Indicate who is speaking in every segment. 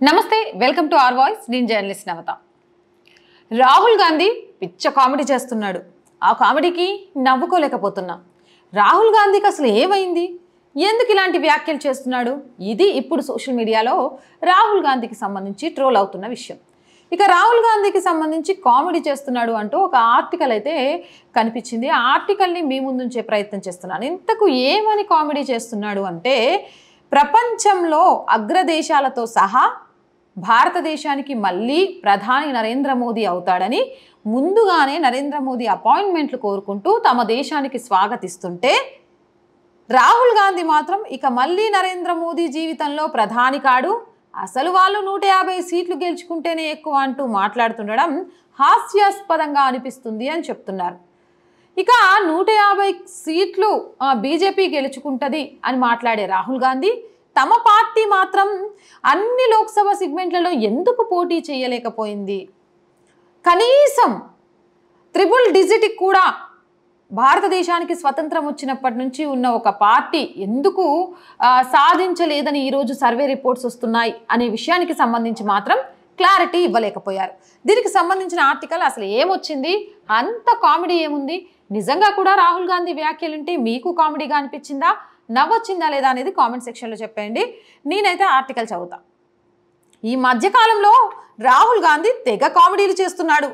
Speaker 1: నమస్తే, welcome to our voice. నేను journalist నవత. రాహుల్ గాంధీ పిచ్చ కామెడీ చేస్తున్నాడు. ఆ కామెడీకి నవ్వుకోలేకపోతున్నా. రాహుల్ గాంధీకి అసలు ఏమైంది? ఎందుకు ఇలాంటి వ్యాఖ్యలు చేస్తున్నాడు? ఇది ఇప్పుడు సోషల్ మీడియాలో రాహుల్ గాంధీకి సంబంధించి ట్రోల్ అవుతున్న విషయం. ఇక రాహుల్ గాంధీకి సంబంధించి కామెడీ చేస్తున్నాడు అంటూ ఒక ఆర్టికల్ అయితే కనిపించింది. ఆ ఆర్టికల్ని మీ ముందుంచే ప్రయత్నం చేస్తున్నాను. ఇంతకు ఏమని కామెడీ చేస్తున్నాడు అంటే, ప్రపంచంలో అగ్రదేశాలతో సహా భారతదేశానికి మళ్ళీ ప్రధాని నరేంద్ర మోదీ అవుతాడని ముందుగానే నరేంద్ర మోదీ అపాయింట్మెంట్లు కోరుకుంటూ తమ దేశానికి స్వాగతిస్తుంటే, రాహుల్ గాంధీ మాత్రం ఇక మళ్ళీ నరేంద్ర మోదీ జీవితంలో ప్రధాని కాడు, అసలు వాళ్ళు 150 సీట్లు గెలుచుకుంటేనే ఎక్కువ అంటూ మాట్లాడుతుండడం హాస్యాస్పదంగా అనిపిస్తుంది అని చెప్తున్నారు. ఇక 150 సీట్లు బీజేపీ గెలుచుకుంటుంది అని మాట్లాడే రాహుల్ గాంధీ తమ పార్టీ మాత్రం అన్ని లోక్సభ సెగ్మెంట్లలో ఎందుకు పోటీ చేయలేకపోయింది? కనీసం ట్రిపుల్ డిజిట్ కూడా భారతదేశానికి స్వతంత్రం వచ్చినప్పటి నుంచి ఉన్న ఒక పార్టీ ఎందుకు సాధించలేదని ఈరోజు సర్వే రిపోర్ట్స్ వస్తున్నాయి అనే విషయానికి సంబంధించి మాత్రం క్లారిటీ ఇవ్వలేకపోయారు. దీనికి సంబంధించిన ఆర్టికల్ అసలు ఏమొచ్చింది, అంత కామెడీ ఏముంది, నిజంగా కూడా రాహుల్ గాంధీ వ్యాఖ్యలుంటే మీకు కామెడీగా అనిపించిందా, నవ్వొచ్చిందా లేదా అనేది కామెంట్ సెక్షన్లో చెప్పండి. నేనైతే ఆర్టికల్ చదువుతా. ఈ మధ్యకాలంలో రాహుల్ గాంధీ తెగ కామెడీలు చేస్తున్నాడు.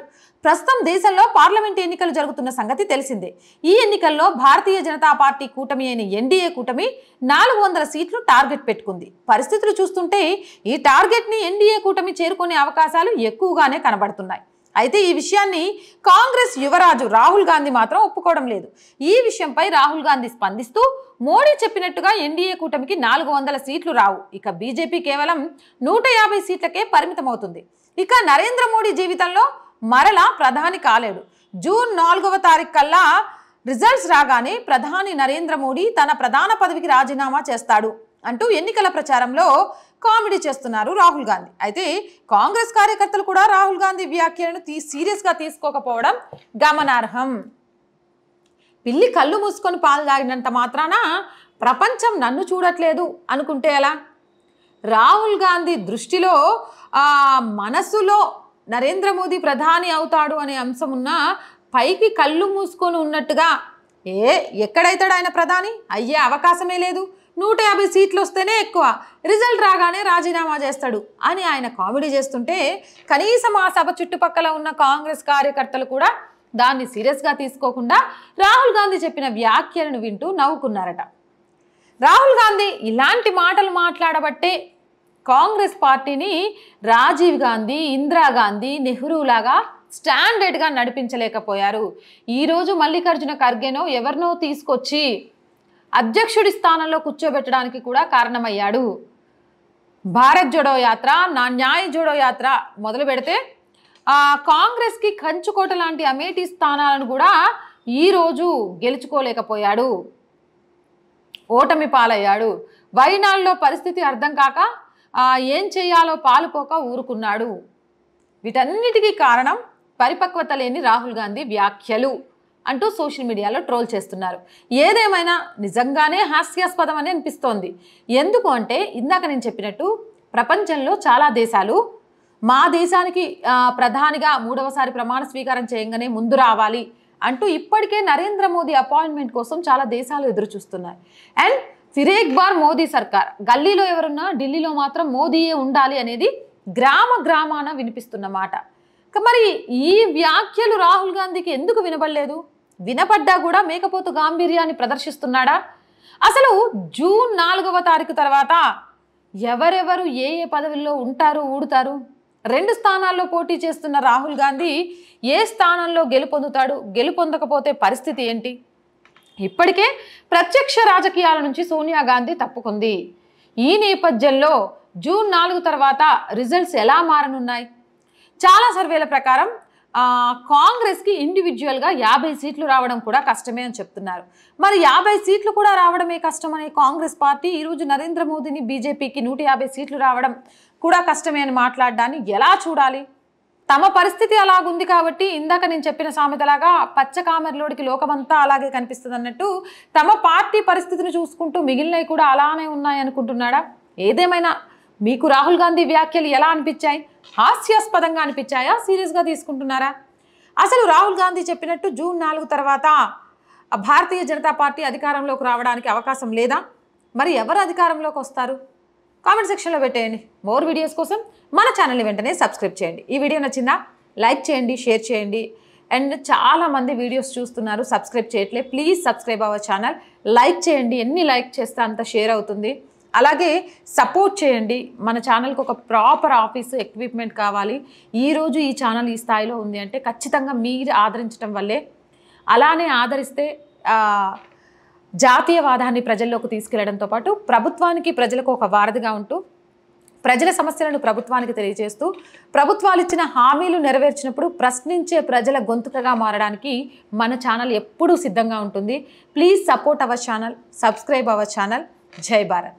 Speaker 1: ప్రస్తుతం దేశంలో పార్లమెంట్ ఎన్నికలు జరుగుతున్న సంగతి తెలిసిందే. ఈ ఎన్నికల్లో భారతీయ జనతా పార్టీ కూటమి అయిన ఎన్డీఏ కూటమి 400 సీట్లు టార్గెట్ పెట్టుకుంది. పరిస్థితులు చూస్తుంటే ఈ టార్గెట్ని ఎన్డీఏ కూటమి చేరుకునే అవకాశాలు ఎక్కువగానే కనబడుతున్నాయి. అయితే ఈ విషయాన్ని కాంగ్రెస్ యువరాజు రాహుల్ గాంధీ మాత్రం ఒప్పుకోవడం లేదు. ఈ విషయంపై రాహుల్ గాంధీ స్పందిస్తూ, మోడీ చెప్పినట్టుగా ఎన్డీఏ కూటమికి 400 సీట్లు రావు, ఇక బీజేపీ కేవలం 150 సీట్లకే పరిమితమవుతుంది. ఇక నరేంద్ర మోడీ జీవితంలో మరలా ప్రధాని కాలేడు. జూన్ 4వ తారీఖు కల్లా రిజల్ట్స్ రాగానే ప్రధాని నరేంద్ర మోడీ తన ప్రధాన పదవికి రాజీనామా చేస్తాడు అంటూ ఎన్నికల ప్రచారంలో కామెడీ చేస్తున్నారు రాహుల్ గాంధీ. అయితే కాంగ్రెస్ కార్యకర్తలు కూడా రాహుల్ గాంధీ వ్యాఖ్యలను సీరియస్గా తీసుకోకపోవడం గమనార్హం. పిల్లి కళ్ళు మూసుకొని పాలు తాగినంత మాత్రాన ప్రపంచం నన్ను చూడట్లేదు అనుకుంటే ఎలా? రాహుల్ గాంధీ దృష్టిలో మనసులో నరేంద్ర మోదీ ప్రధాని అవుతాడు అనే అంశం ఉన్న పైకి కళ్ళు మూసుకొని ఉన్నట్టుగా ఎక్కడైతాడు ఆయన ప్రధాని? అయ్యే అవకాశమే లేదు, 150 సీట్లు వస్తేనే ఎక్కువ, రిజల్ట్ రాగానే రాజీనామా చేస్తాడు అని ఆయన కామెడీ చేస్తుంటే, కనీసం ఆ సభ చుట్టుపక్కల ఉన్న కాంగ్రెస్ కార్యకర్తలు కూడా దాన్ని సీరియస్గా తీసుకోకుండా రాహుల్ గాంధీ చెప్పిన వ్యాఖ్యలను వింటూ నవ్వుకున్నారట. రాహుల్ గాంధీ ఇలాంటి మాటలు మాట్లాడబట్టే కాంగ్రెస్ పార్టీని రాజీవ్ గాంధీ, ఇందిరాగాంధీ, నెహ్రూలాగా స్టాండర్డ్గా నడిపించలేకపోయారు. ఈరోజు మల్లికార్జున ఖర్గేనో ఎవరినో తీసుకొచ్చి అధ్యక్షుడి స్థానంలో కూర్చోబెట్టడానికి కూడా కారణమయ్యాడు. భారత్ జోడో యాత్ర, నా న్యాయ్ జోడో యాత్ర మొదలు పెడితే కాంగ్రెస్కి కంచుకోట లాంటి అమేఠీ స్థానాలను కూడా ఈరోజు గెలుచుకోలేకపోయాడు, ఓటమి పాలయ్యాడు. వైనాడులో పరిస్థితి అర్థం కాక ఏం చేయాలో పాలుపోక ఊరుకున్నాడు. వీటన్నిటికీ కారణం పరిపక్వత లేని రాహుల్ గాంధీ వ్యాఖ్యలు అంటూ సోషల్ మీడియాలో ట్రోల్ చేస్తున్నారు. ఏదేమైనా నిజంగానే హాస్యాస్పదం అని అనిపిస్తోంది. ఎందుకు అంటే, ఇందాక నేను చెప్పినట్టు ప్రపంచంలో చాలా దేశాలు మా దేశానికి ప్రధానిగా 3వసారి ప్రమాణ స్వీకారం చేయగానే ముందు రావాలి అంటూ ఇప్పటికే నరేంద్ర మోదీ అపాయింట్మెంట్ కోసం చాలా దేశాలు ఎదురు చూస్తున్నాయి. And Phir Ek bar Modi సర్కార్, గల్లీలో ఎవరున్నా ఢిల్లీలో మాత్రం మోదీయే ఉండాలి అనేది గ్రామాన వినిపిస్తున్న మాట. మరి ఈ వ్యాఖ్యలు రాహుల్ గాంధీకి ఎందుకు వినబడలేదు? వినపడ్డా కూడా మేకపోతు గాంభీర్యాన్ని ప్రదర్శిస్తున్నాడా? అసలు జూన్ 4వ తారీఖు తర్వాత ఎవరెవరు ఏ పదవుల్లో ఉంటారు, ఊడుతారు? 2 స్థానాల్లో పోటీ చేస్తున్న రాహుల్ గాంధీ ఏ స్థానంలో గెలుపొందుతాడు? గెలుపొందకపోతే పరిస్థితి ఏంటి? ఇప్పటికే ప్రత్యక్ష రాజకీయాల నుంచి సోనియా గాంధీ తప్పుకుంది. ఈ నేపథ్యంలో జూన్ 4 తర్వాత రిజల్ట్స్ ఎలా మారనున్నాయి? చాలా సర్వేల ప్రకారం కాంగ్రెస్కి ఇండివిజువల్గా 50 సీట్లు రావడం కూడా కష్టమే అని చెప్తున్నారు. మరి 50 సీట్లు కూడా రావడమే కష్టమనే కాంగ్రెస్ పార్టీ ఈరోజు నరేంద్ర మోదీని బీజేపీకి 150 సీట్లు రావడం కూడా కష్టమే అని మాట్లాడడాన్ని ఎలా చూడాలి? తమ పరిస్థితి అలాగుంది కాబట్టి ఇందాక నేను చెప్పిన సామెతలాగా పచ్చ కామెర్లోడికి లోకమంతా అలాగే కనిపిస్తుంది అన్నట్టు తమ పార్టీ పరిస్థితిని చూసుకుంటూ మిగిలినవి కూడా అలానే ఉన్నాయి అనుకుంటున్నాడా? ఏదేమైనా మీకు రాహుల్ గాంధీ వ్యాఖ్యలు ఎలా అనిపించాయి? హాస్యాస్పదంగా అనిపించాయా? సీరియస్గా తీసుకుంటున్నారా? అసలు రాహుల్ గాంధీ చెప్పినట్టు జూన్ 4 తర్వాత భారతీయ జనతా పార్టీ అధికారంలోకి రావడానికి అవకాశం లేదా? మరి ఎవరు అధికారంలోకి వస్తారు? కామెంట్ సెక్షన్లో పెట్టేయండి. మోర్ వీడియోస్ కోసం మన ఛానల్ని వెంటనే సబ్స్క్రైబ్ చేయండి. ఈ వీడియో నచ్చిందా? లైక్ చేయండి, షేర్ చేయండి. అండ్ చాలామంది వీడియోస్ చూస్తున్నారు, సబ్స్క్రైబ్ చేయట్లే. Please subscribe our channel. Like చేయండి, ఎన్ని లైక్ చేస్తే అంత షేర్ అవుతుంది. అలాగే సపోర్ట్ చేయండి. మన ఛానల్కి ఒక ప్రాపర్ ఆఫీసు ఎక్విప్మెంట్ కావాలి. ఈరోజు ఈ ఛానల్ ఈ స్థాయిలో ఉంది అంటే ఖచ్చితంగా మీరు ఆదరించడం వల్లే. అలానే ఆదరిస్తే జాతీయవాదాన్ని ప్రజల్లోకి తీసుకెళ్లడంతో పాటు ప్రభుత్వానికి ప్రజలకు ఒక వారధిగా ఉంటూ ప్రజల సమస్యలను ప్రభుత్వానికి తెలియజేస్తూ ప్రభుత్వాలు ఇచ్చిన హామీలు నెరవేర్చినప్పుడు ప్రశ్నించే ప్రజల గొంతుకగా మారడానికి మన ఛానల్ ఎప్పుడూ సిద్ధంగా ఉంటుంది. Please support our channel, subscribe our channel. జై భారత్.